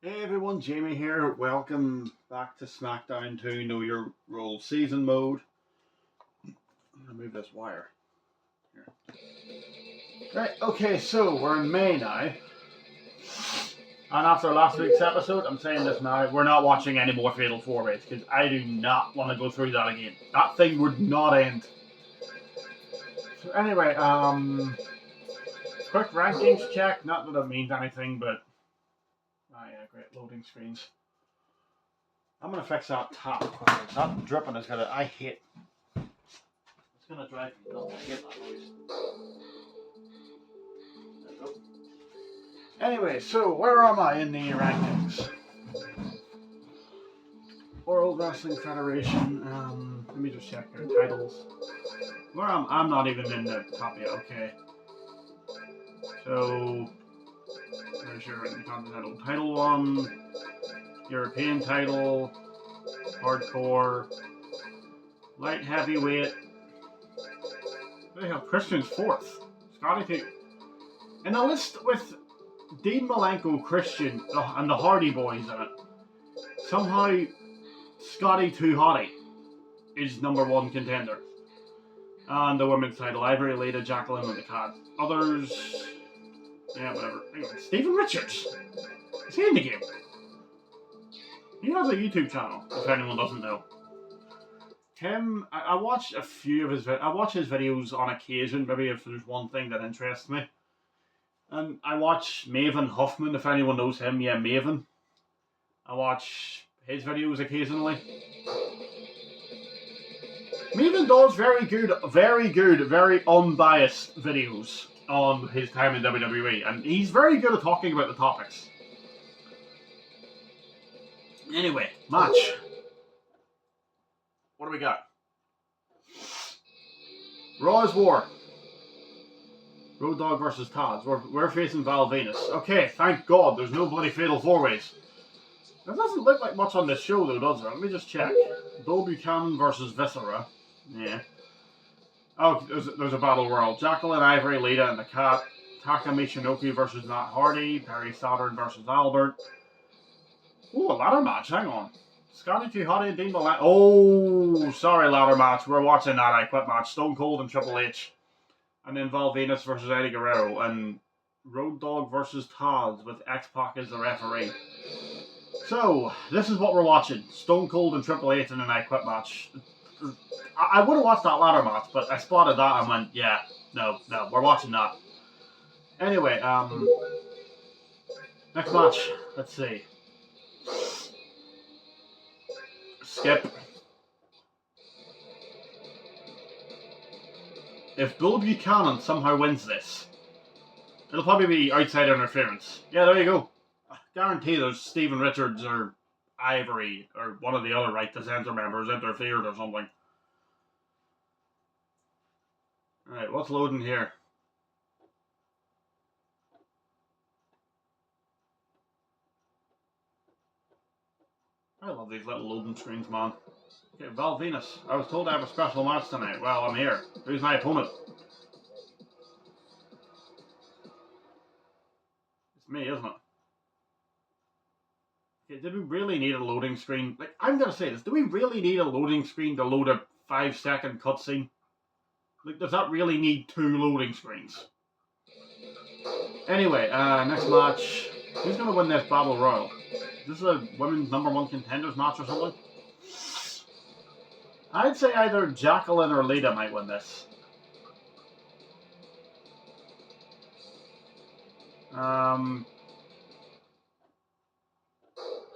Hey everyone, Jamie here. Welcome back to Smackdown 2 Know Your Role Season Mode. I'm gonna move this wire. Here. Right, okay, so we're in May now. And after last week's episode, I'm saying this now, we're not watching any more Fatal 4-Ways because I do not want to go through that again. That thing would not end. So anyway, quick rankings check. Not that it means anything, but oh yeah, great loading screens. I'm gonna fix that tap. That dripping is gonna. I hate. It's gonna drive me nuts. I hate that noise. There we go. Anyway, so where am I in the rankings? World Wrestling Federation. Let me just check their titles. Where am I'm not even in the top yet. Okay. So there's your Intercontinental title one, European title, hardcore, light heavyweight. They have Christian's fourth. Scotty too. In a list with Dean Malenko, Christian, and the Hardy Boys in it, somehow Scotty Too Hottie is #1 contender. And the women's title, Ivory, Lita, Jacqueline, and the Cat. Others, yeah, whatever. Anyway, Stephen Richards. Is he in the game? He has a YouTube channel, if anyone doesn't know. I watch a few of his I watch his videos on occasion, maybe if there's one thing that interests me. And I watch Maven Huffman, if anyone knows him. Yeah, Maven. I watch his videos occasionally. Maven does very good, very unbiased videos on his time in WWE, and he's very good at talking about the topics. Anyway, match. What do we got? Raw's War. Road Dogg versus Taz. We're facing Val Venus. Okay, thank God there's no bloody Fatal 4-Ways. It doesn't look like much on this show though, does it? Let me just check. Bill Buchanan versus Viscera. Yeah. Oh, there's a battle royal. Jacqueline, Ivory, Lita, and the Cat. Taka Michinoku versus Matt Hardy. Perry Saturn versus Albert. Ooh, a ladder match. Hang on. Scotty Too Hottie and Dean Malenko. Oh, sorry, ladder match. We're watching that I Quit match. Stone Cold and Triple H. And then Val Venus versus Eddie Guerrero. And Road Dogg versus Taz with X-Pac as the referee. So, this is what we're watching. Stone Cold and Triple H in an I Quit match. I would have watched that ladder match, but I spotted that and went, yeah, no, we're watching that. Anyway, next match. Let's see. Skip. If Bill Buchanan somehow wins this, it'll probably be outside interference. Yeah, there you go. I guarantee there's Stephen Richards or Ivory or one of the other Right to Censor members interfered or something. Alright, what's loading here? I love these little loading screens, man. Okay, Val Venus. I was told I have a special match tonight. Well, I'm here. Who's my opponent? It's me, isn't it? Okay, did we really need a loading screen? Like, I'm gonna say this. Do we really need a loading screen to load a 5-second cutscene? Like, does that really need 2 loading screens? Anyway, next match. Who's gonna win this Battle Royal? Is this a women's #1 contenders match or something? I'd say either Jacqueline or Lita might win this.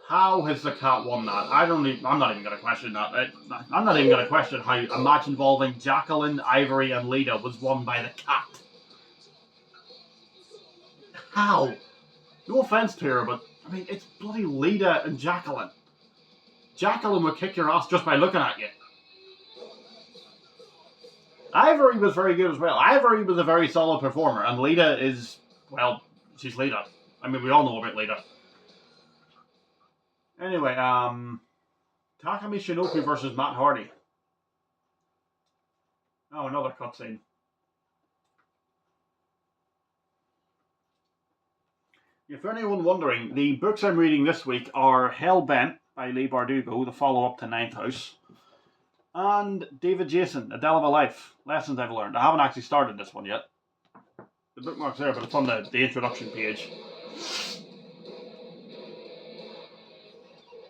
How has the Cat won that? I'm not even going to question that. I'm not even going to question how a match involving Jacqueline, Ivory, and Lita was won by the Cat. How? No offense to her, but I mean, it's bloody Lita and Jacqueline. Jacqueline would kick your ass just by looking at you. Ivory was very good as well. Ivory was a very solid performer, and Lita is, well, she's Lita. I mean, we all know about Lita. Anyway, Taka Michinoku versus Matt Hardy. Oh, another cutscene. If anyone wondering, the books I'm reading this week are Hellbent by Lee Bardugo, the follow-up to Ninth House, and David Jason, A Del of a Life, Lessons I've Learned. I haven't actually started this one yet. The bookmark's there, but it's on the introduction page.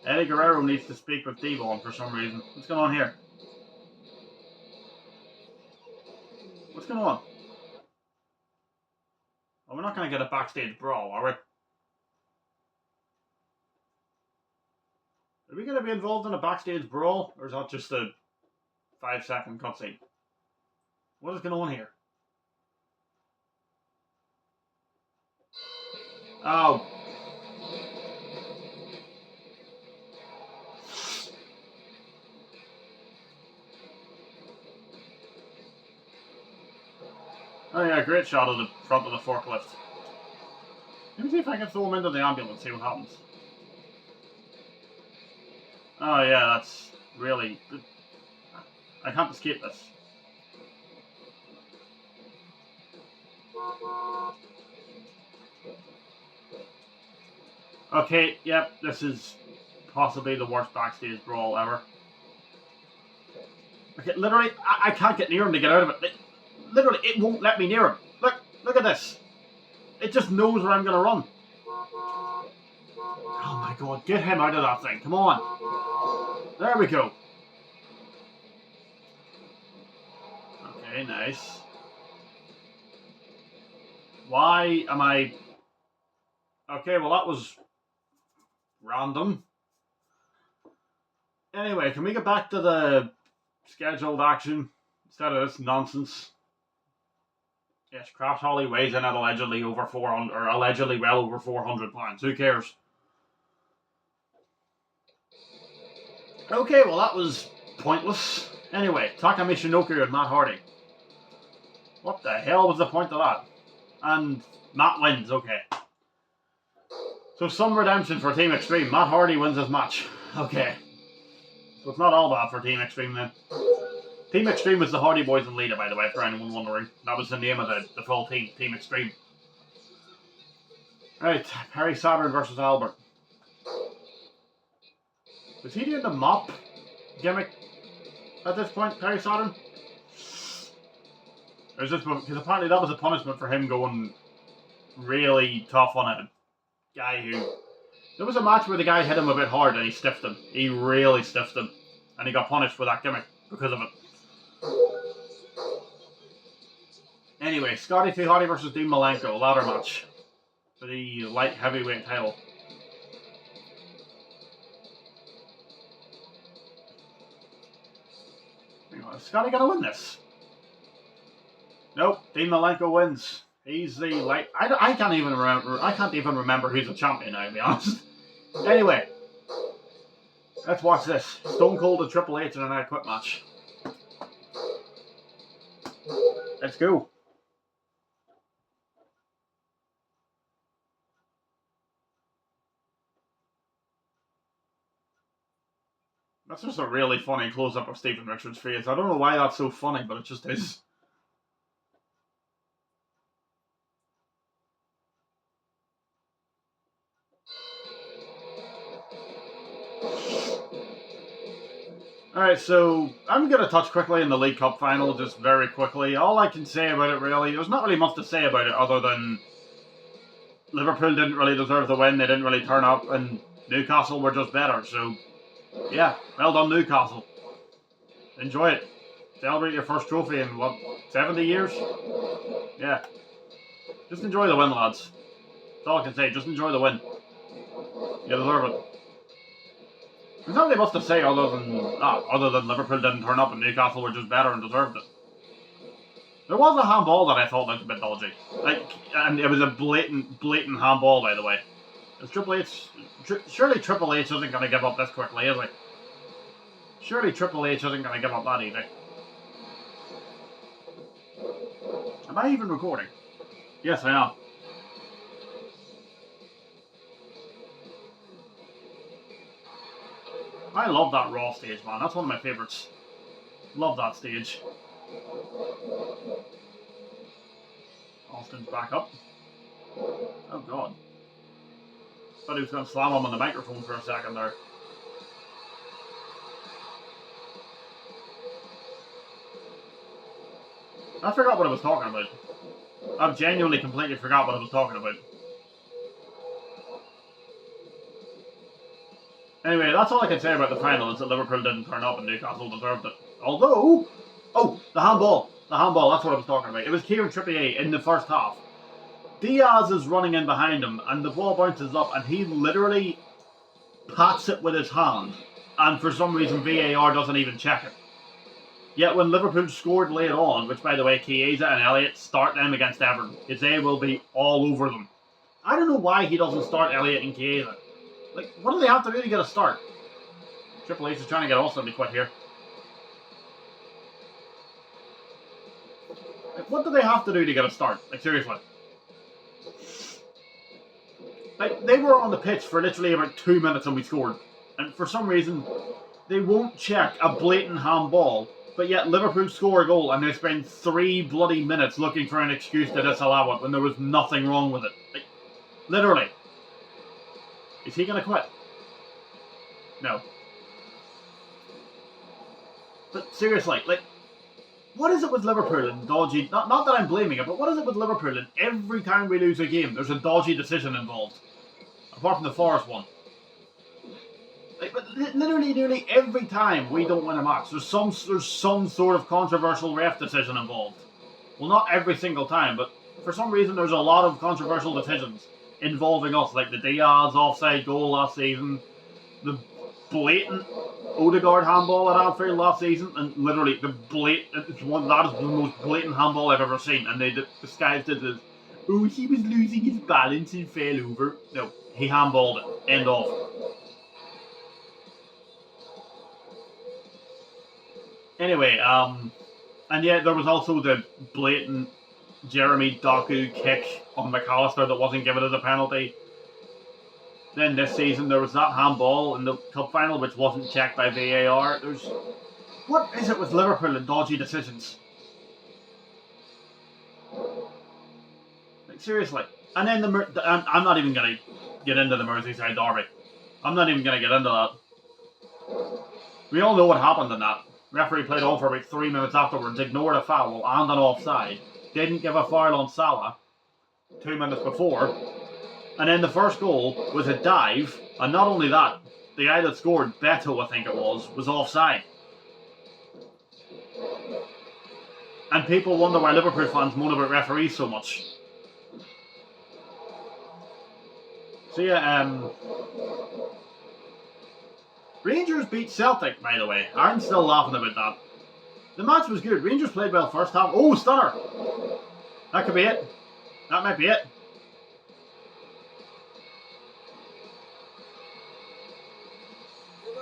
Eddie Guerrero needs to speak with Devon for some reason. What's going on here? What's going on? Oh, we're not going to get a backstage brawl, are we? Are we going to be involved in a backstage brawl, or is that just a 5-second cutscene? What is going on here? Oh. Oh yeah, great shot of the front of the forklift. Let me see if I can throw him into the ambulance, see what happens. Oh yeah, that's really... I can't escape this. Okay, yep, this is possibly the worst backstage brawl ever. Okay, literally, I can't get near him to get out of it. Literally, it won't let me near him. Look at this. It just knows where I'm going to run. Oh my god, get him out of that thing. Come on. There we go. Okay, nice. Why am I... Okay, well that was random. Anyway, can we get back to the scheduled action instead of this nonsense? Yes, Crash Holly weighs in at allegedly over 400, or allegedly well over 400 pounds. Who cares? Okay, well that was pointless. Anyway, Taka Michinoku and Matt Hardy. What the hell was the point of that? And Matt wins, okay. So some redemption for Team Extreme. Matt Hardy wins his match. Okay. So it's not all bad for Team Extreme then. Team Extreme was the Hardy Boys and Lita, by the way, for anyone wondering. That was the name of the full team, Team Extreme. Right, Perry Saturn versus Albert. Was he doing the mop gimmick at this point, Perry Saturn? Or is this because apparently that was a punishment for him going really tough on a guy who... There was a match where the guy hit him a bit hard and he stiffed him. He really stiffed him. And he got punished for that gimmick because of it. Anyway, Scotty 2 Hotty versus Dean Malenko, ladder match for the light heavyweight title. Is Scotty gonna win this? Nope, Dean Malenko wins. He's the light. I can't even remember. I can't even remember who's the champion now, to be honest. Anyway, let's watch this. Stone Cold and Triple H in an I Quit match. Let's go. That's just a really funny close-up of Stephen Richards' face. I don't know why that's so funny, but it just is. Alright, so I'm going to touch quickly in the League Cup final, just very quickly. All I can say about it, really, there's not really much to say about it other than Liverpool didn't really deserve the win, they didn't really turn up, and Newcastle were just better, so yeah, well done Newcastle. Enjoy it. Celebrate your first trophy in, what, 70 years? Yeah. Just enjoy the win, lads. That's all I can say, just enjoy the win. You deserve it. There's not really much to say other than Liverpool didn't turn up and Newcastle were just better and deserved it. There was a handball that I thought looked a bit dodgy. And it was a blatant handball, by the way. Is Triple H... surely Triple H isn't going to give up this quickly, is he? Surely Triple H isn't going to give up that easy. Am I even recording? Yes, I am. I love that Raw stage, man. That's one of my favourites. Love that stage. Austin's back up. Oh, God. Thought he was going to slam him on the microphone for a second there. I forgot what I was talking about. I've genuinely completely forgot what I was talking about. Anyway, that's all I can say about the final, is that Liverpool didn't turn up and Newcastle deserved it. Although... Oh, the handball. The handball, that's what I was talking about. It was Kieran Trippier in the first half. Diaz is running in behind him, and the ball bounces up, and he literally pats it with his hand. And for some reason, VAR doesn't even check it. Yet when Liverpool scored late on, which by the way, Chiesa and Elliott start them against Everton, because they will be all over them. I don't know why he doesn't start Elliott and Chiesa. Like, what do they have to do to get a start? Triple H is trying to get Austin to quit here. Like, what do they have to do to get a start? Like, seriously. Like, they were on the pitch for literally about 2 minutes and we scored. And for some reason, they won't check a blatant handball. But yet Liverpool score a goal and they spend 3 bloody minutes looking for an excuse to disallow it when there was nothing wrong with it. Like, literally. Is he going to quit? No. But seriously, like, what is it with Liverpool and dodgy... Not that I'm blaming it, but what is it with Liverpool and every time we lose a game, there's a dodgy decision involved? Apart from the Forest one. Like, but literally nearly every time we don't win a match, there's some sort of controversial ref decision involved. Well, not every single time, but for some reason there's a lot of controversial decisions involving us, like the Diaz offside goal last season, the blatant Odegaard handball at Anfield last season, and literally that is the most blatant handball I've ever seen. And the guys did this, oh, he was losing his balance and fell over. No, he handballed it. End of. Anyway, and yeah, there was also the blatant Jeremy Doku kick on McAllister that wasn't given as a penalty. Then this season there was that handball in the cup final which wasn't checked by VAR. What is it with Liverpool and dodgy decisions? Like, seriously. And then I'm not even going to get into the Merseyside derby. I'm not even going to get into that. We all know what happened in that. Referee played on for about 3 minutes afterwards, ignored a foul and an offside, didn't give a foul on Salah 2 minutes before, and then the first goal was a dive, and not only that, the guy that scored, Beto I think it was offside. And people wonder why Liverpool fans moan about referees so much. So yeah, Rangers beat Celtic, by the way. I'm still laughing about that. The match was good. Rangers played well first half. Oh, stunner! That could be it. That might be it.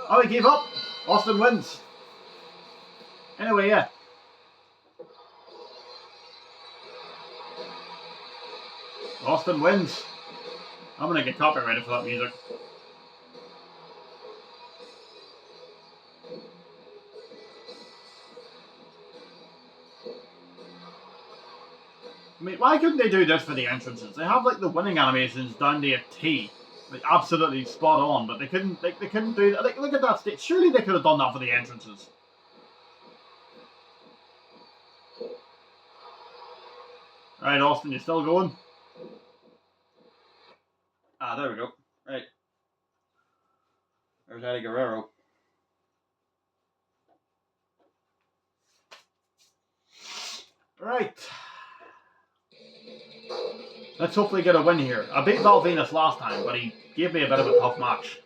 Oh, he gave up. Austin wins. Anyway, yeah. Austin wins. I'm going to get copyrighted for that music. I mean, why couldn't they do this for the entrances? They have like the winning animations down to a T, like absolutely spot on. But they couldn't. They couldn't do that. Like, look at that stage. Surely they could have done that for the entrances. Right, Austin, you still going? Ah, there we go. Right, there's Eddie Guerrero. Right. Let's hopefully get a win here. I beat Val Venus last time, but he gave me a bit of a tough match.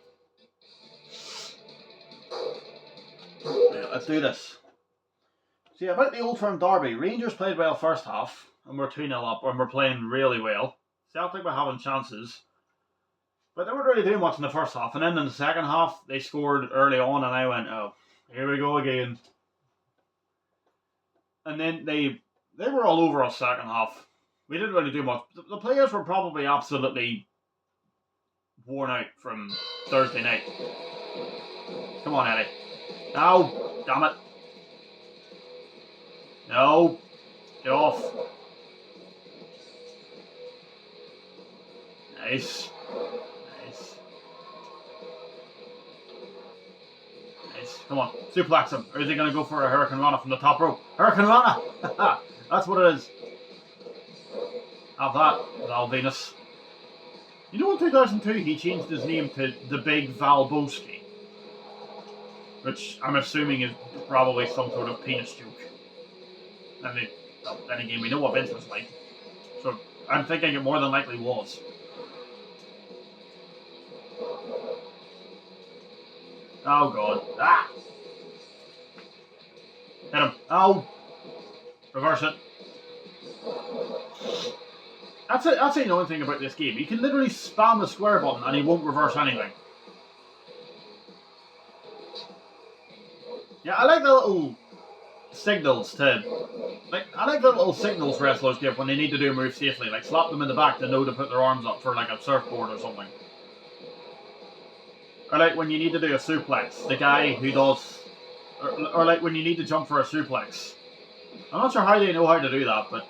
Yeah, let's do this. See, about the Old Firm derby, Rangers played well first half, and we're 2-0 up, and we're playing really well. Celtic were having chances, but they weren't really doing much in the first half. And then in the second half, they scored early on, and I went, oh, here we go again. And then they were all over us second half. We didn't really do much. The players were probably absolutely worn out from Thursday night. Come on, Eddie. No, damn it. No, get off. Nice. Nice. Come on, suplex him. Or is he going to go for a Hurricane Rana from the top rope? Hurricane Rana! That's what it is. Have that, Val Venus. You know in 2002 he changed his name to the Big Valboski. Which I'm assuming is probably some sort of penis joke. I mean, then again, we know what Vince was like. So I'm thinking it more than likely was. Oh god. Ah! Hit him. Ow! Reverse it. That's the annoying thing about this game. You can literally spam the square button and he won't reverse anything. Yeah, I like the little signals too. I like the little signals wrestlers give when they need to do a move safely. Like slap them in the back to know to put their arms up for like a surfboard or something. Or like when you need to do a suplex, the guy who does, or like when you need to jump for a suplex. I'm not sure how they know how to do that, but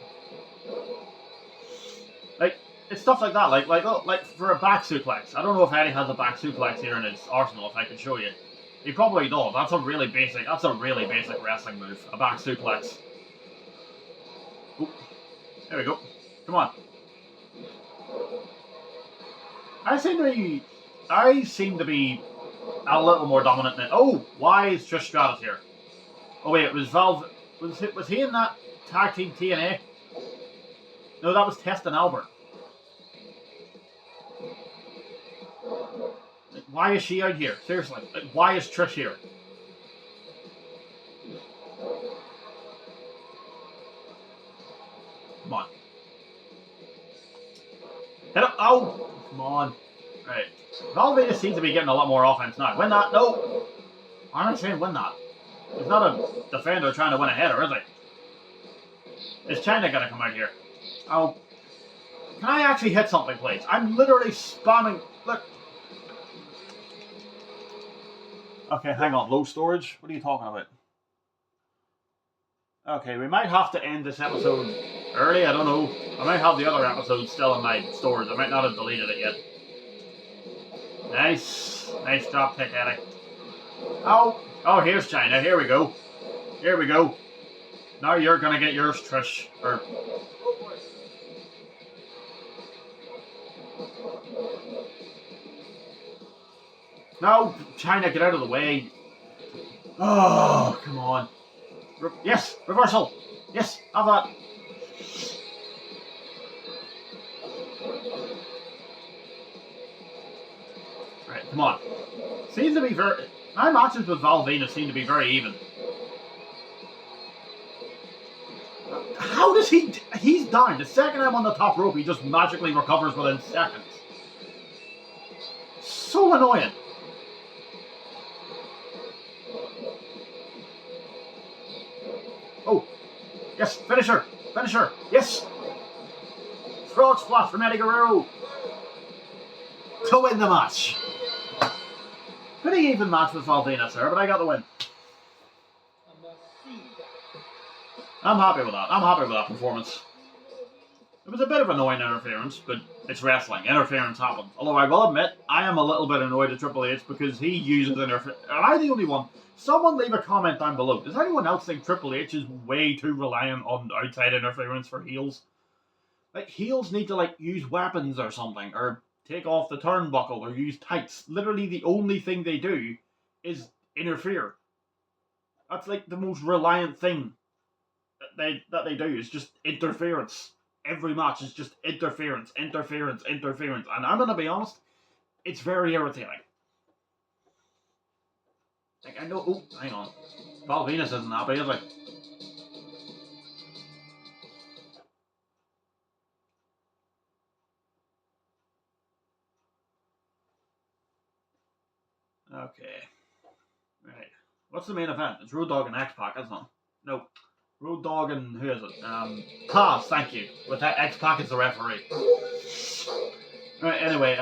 like it's stuff like that. Like for a back suplex. I don't know if Eddie has a back suplex here in his arsenal. If I could show you, he probably does. That's a really basic wrestling move. A back suplex. Oop. There we go. Come on. I seem to be a little more dominant than. Oh, why is Trish Stratus here? Oh wait, it was Valve. Was he in that tag team TNA? No, that was Test and Albert. Like, why is she out here? Seriously, like, why is Trish here? Come on. Hit up. Oh, come on. Right. Valveda seems to be getting a lot more offense now. Win that. No. Why am I saying win that? He's not a defender trying to win a header, is he? Is China going to come out here? Oh. Can I actually hit something, please? I'm literally spamming. Look. Okay, hang on. Low storage? What are you talking about? Okay, we might have to end this episode early. I don't know. I might have the other episode still in my storage. I might not have deleted it yet. Nice. Nice drop kick, Eddie. Oh. Oh, here's China. Here we go. Here we go. Now you're going to get yours, Trish. Or... No, China, get out of the way. Oh, come on. Yes, reversal. Yes, have that. Right, come on. Seems to be very... My matches with Val Venus seem to be very even. How does he... He's down. The second I'm on the top rope, he just magically recovers within seconds. So annoying. Oh. Yes, finisher. Finisher. Yes. Frog splash from Eddie Guerrero. To win the match. Pretty even match with Val Venus there, but I got the win. I'm happy with that. I'm happy with that performance. It was a bit of annoying interference, but it's wrestling. Interference happens. Although I will admit, I am a little bit annoyed at Triple H because he uses interference. Am I the only one? Someone leave a comment down below. Does anyone else think Triple H is way too reliant on outside interference for heels? Like, heels need to, like, use weapons or something, or take off the turnbuckle, or use tights. Literally the only thing they do is interfere. That's, like, the most reliant thing that they do, is just interference. Every match is just interference, interference, interference. And I'm going to be honest, it's very irritating. Like, I know... Oh, hang on. Val Venus isn't happy, is he? Okay. Right. What's the main event? It's Road Dogg and X-Pac, isn't it? No. Road Dogg and... Who is it? Taz, thank you. With that, X-Pac as the referee. Right, anyway,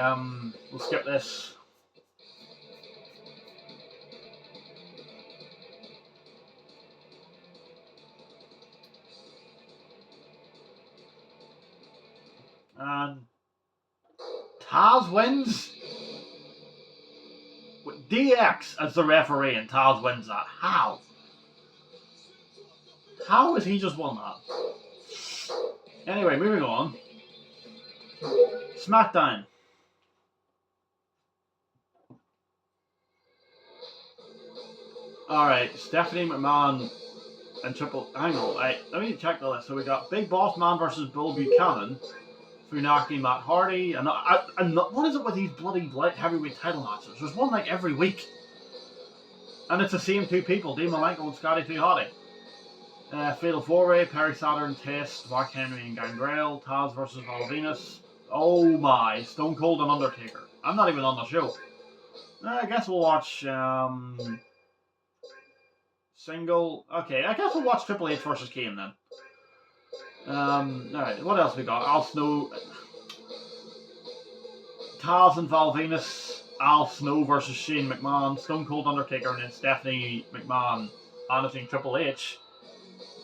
we'll skip this. And Taz wins? with DX as the referee and Taz wins that. How? How has he just won that? Anyway, moving on. Smackdown. Alright, Stephanie McMahon and Hang on, let me check the list. So we got Big Boss Man versus Bill Buchanan, Funaki, Matt Hardy, and what is it with these bloody heavyweight title matches? There's one like every week. And it's the same two people, Dean Malenko and Scotty 2 Hotty. Fatal 4-Way, Perry Saturn, Test, Mark Henry and Gangrel, Taz versus Val Venus. Oh my, Stone Cold and Undertaker. I'm not even on the show. I guess we'll watch single. Okay, I guess we'll watch Triple H versus Kane then. Alright, what else we got? Al Snow, Taz and Val Venus, Al Snow versus Shane McMahon, Stone Cold Undertaker, and then Stephanie McMahon managing Triple H.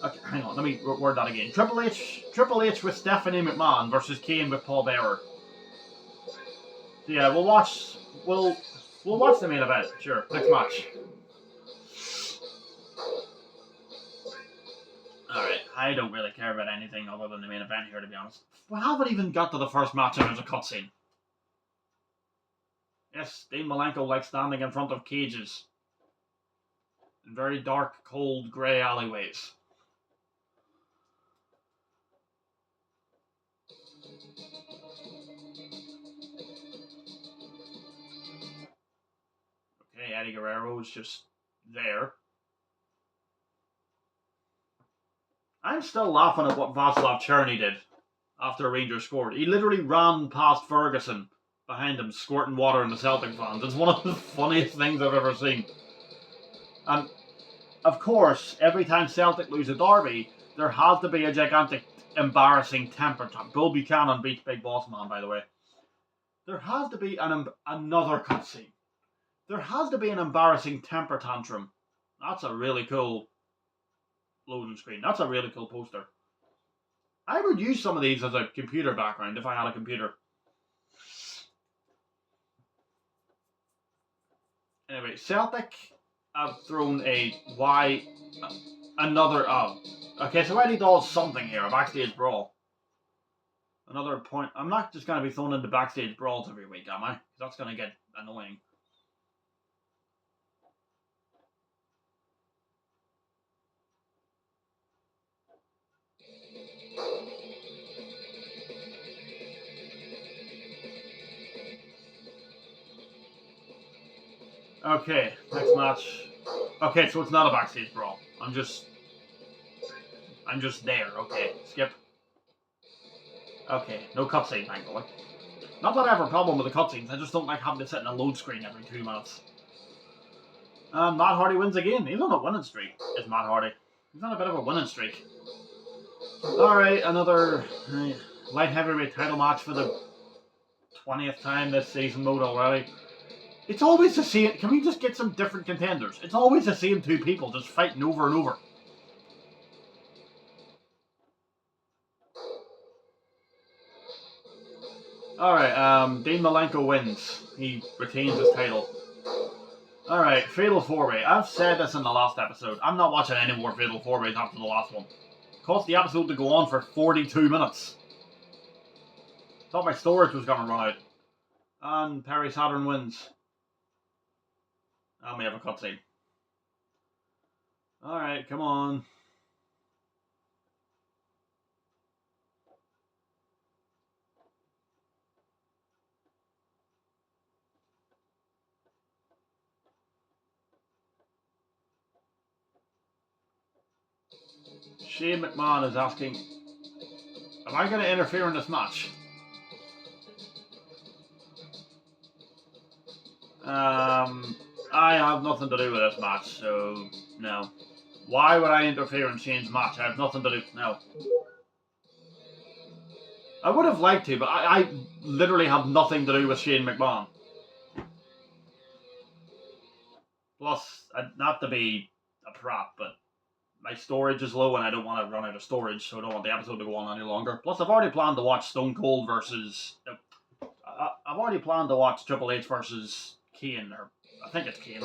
Okay, hang on, let me word that again. Triple H with Stephanie McMahon versus Kane with Paul Bearer. So yeah, we'll watch the main event. Sure, next match. Alright, I don't really care about anything other than the main event here, to be honest. We haven't even got to the first match and there's a cutscene. Yes, Dean Malenko likes standing in front of cages in very dark, cold, grey alleyways. Okay, Eddie Guerrero's just there. I'm still laughing at what Václav Černý did after Rangers scored. He literally ran past Ferguson behind him, squirting water in the Celtic fans. It's one of the funniest things I've ever seen. And, of course, every time Celtic lose a derby, there has to be a gigantic, embarrassing temper tantrum. Bill Buchanan beats Big Boss Man, by the way. There has to be another cutscene. There has to be an embarrassing temper tantrum. That's a really cool loading screen. That's a really cool poster. I would use some of these as a computer background if I had a computer. Anyway, Celtic have thrown another. Okay, so Eddie does something here, a backstage brawl. Another point. I'm not just going to be thrown into backstage brawls every week, am I? That's going to get annoying. Okay, next match. Okay, so it's not a backstage brawl. I'm just there. Okay, skip. Okay, no cutscene, thankfully. Not that I have a problem with the cutscenes, I just don't like having to sit in a load screen every 2 minutes. And Matt Hardy wins again. He's on a winning streak, is Matt Hardy. He's on a bit of a winning streak. Alright, another light heavyweight title match for the 20th time this season mode already. It's always the same. Can we just get some different contenders? It's always the same two people just fighting over and over. Alright, Dean Malenko wins. He retains his title. Alright, Fatal 4-Way. I've said this in the last episode. I'm not watching any more Fatal 4-Ways after the last one. Cost the episode to go on for 42 minutes. Thought my storage was going to run out. And Perry Saturn wins. And we have a cutscene. Alright, come on. Shane McMahon is asking, am I going to interfere in this match? I have nothing to do with this match, so no. Why would I interfere in Shane's match? I have nothing to do. No. I would have liked to, but I literally have nothing to do with Shane McMahon. Plus, not to be a prop, but my storage is low and I don't want to run out of storage, so I don't want the episode to go on any longer. Plus, I've already planned to watch Stone Cold versus... I've already planned to watch Triple H versus Kane, or I think it's Kane.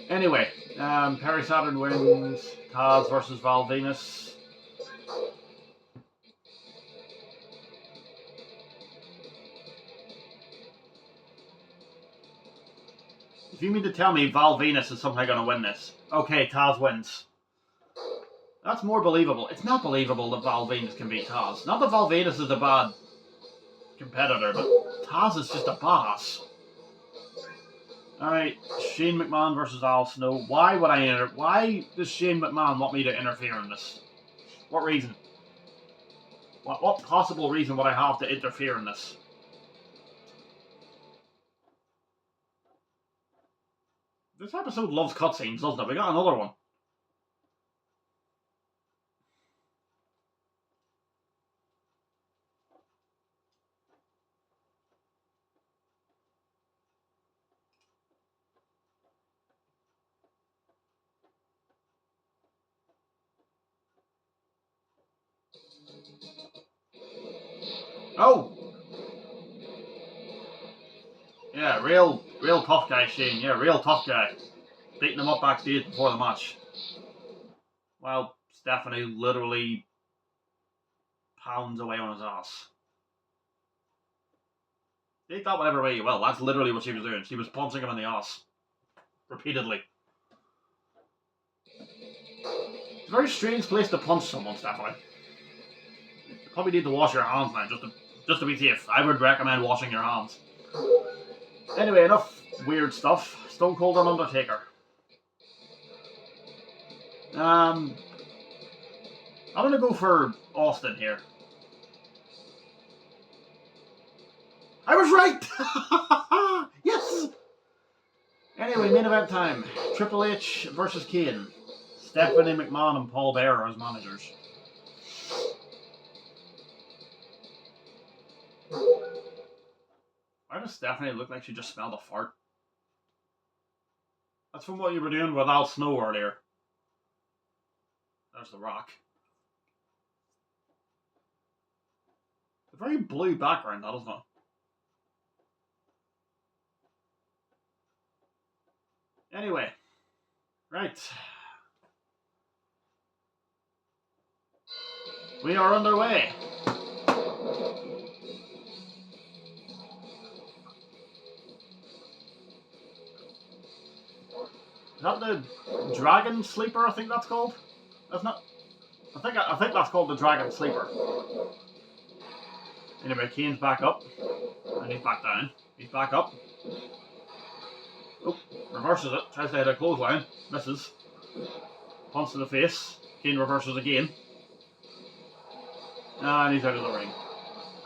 Anyway, Perry Saturn wins. Taz versus Val Venus. If you mean to tell me Val Venus is somehow going to win this, okay, Taz wins. That's more believable. It's not believable that Val Venus can beat Taz. Not that Val Venus is a bad competitor, but Taz is just a boss. Alright, Shane McMahon versus Al Snow. Why does Shane McMahon want me to interfere in this? What reason? What possible reason would I have to interfere in this? This episode loves cutscenes, doesn't it? We got another one. Oh! Yeah, real tough guy, Shane. Yeah, real tough guy. Beating him up backstage before the match. While Stephanie literally pounds away on his ass. Take that whatever way you will. That's literally what she was doing. She was punching him in the ass. Repeatedly. It's a very strange place to punch someone, Stephanie. You probably need to wash your hands now, just to be safe. I would recommend washing your hands. Anyway, enough weird stuff. Stone Cold and Undertaker. I'm gonna go for Austin here. I was right! Yes! Anyway, main event time. Triple H versus Kane. Stephanie McMahon and Paul Bearer as managers. Why does Stephanie look like she just smelled a fart? That's from what you were doing with Al Snow earlier. There's The Rock. A very blue background, that isn't it? Anyway. Right. We are underway. Is that the Dragon Sleeper, I think that's called? That's not... I think that's called the Dragon Sleeper. Anyway, Kane's back up. And he's back down. He's back up. Oh, reverses it. Tries to hit a clothesline. Misses. Punch to the face. Kane reverses again. And he's out of the ring.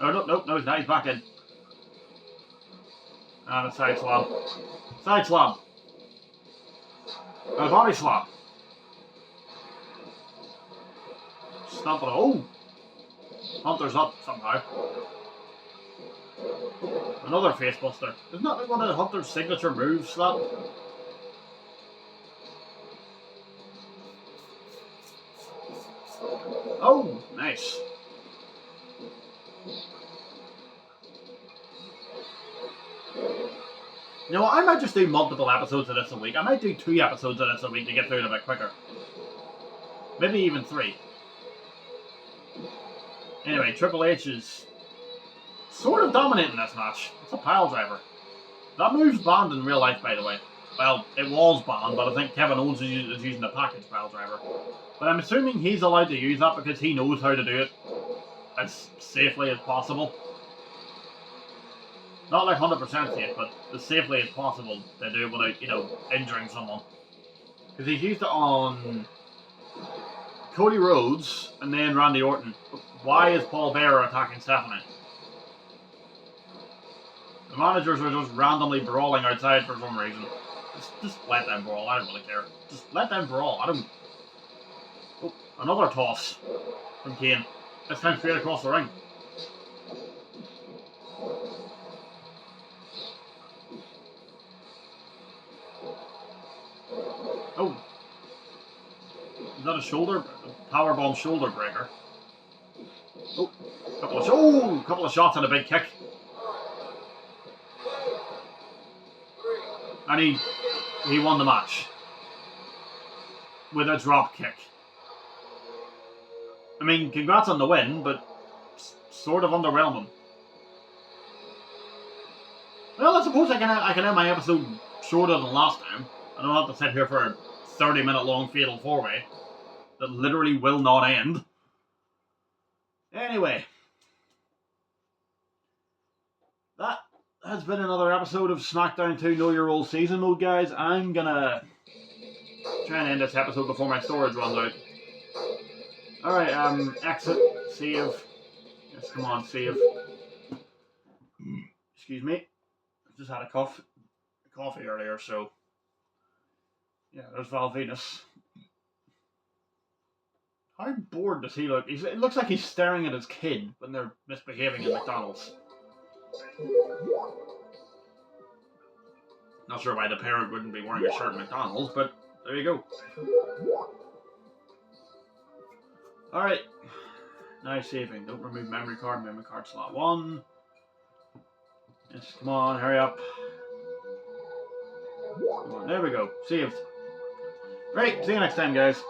Oh, no, he's not. He's back in. And a side slam. Side slam. A body slam. Stomp it. Oh! Hunter's up somehow. Another facebuster. Isn't that like one of Hunter's signature moves, that? Oh, nice. You know what, I might just do multiple episodes of this a week. I might do 2 episodes of this a week to get through it a bit quicker. Maybe even 3. Anyway, Triple H is sort of dominating this match. It's a pile driver. That move's banned in real life, by the way. Well, it was banned, but I think Kevin Owens is using the package pile driver. But I'm assuming he's allowed to use that because he knows how to do it as safely as possible. Not like 100% safe, but as safely as possible to do it without, you know, injuring someone. Because he's used it on Cody Rhodes and then Randy Orton. Why is Paul Bearer attacking Stephanie? The managers are just randomly brawling outside for some reason. Just let them brawl, I don't really care. Just let them brawl, I don't... Oh, another toss from Kane. This time straight across the ring. Oh. Is that a shoulder? A powerbomb shoulder breaker. Oh, couple of shots and a big kick. And he won the match. With a drop kick. I mean, congrats on the win, but sort of underwhelming. Well, I suppose I can end my episode shorter than last time. I don't have to sit here for a 30-minute long fatal 4-way that literally will not end. Anyway, that has been another episode of Smackdown 2 Know Your Role Season Mode, guys. I'm gonna try and end this episode before my storage runs out. Alright, exit, save. Yes, come on, save. Excuse me. I just had a coffee earlier, so. Yeah, there's Val Venus. How bored does he look? It looks like he's staring at his kid when they're misbehaving at McDonald's. Not sure why the parent wouldn't be wearing a shirt at McDonald's, but there you go. Alright. Now saving. Don't remove memory card slot 1. Yes, come on, hurry up. Come on, there we go. Saved. Right, see you next time, guys.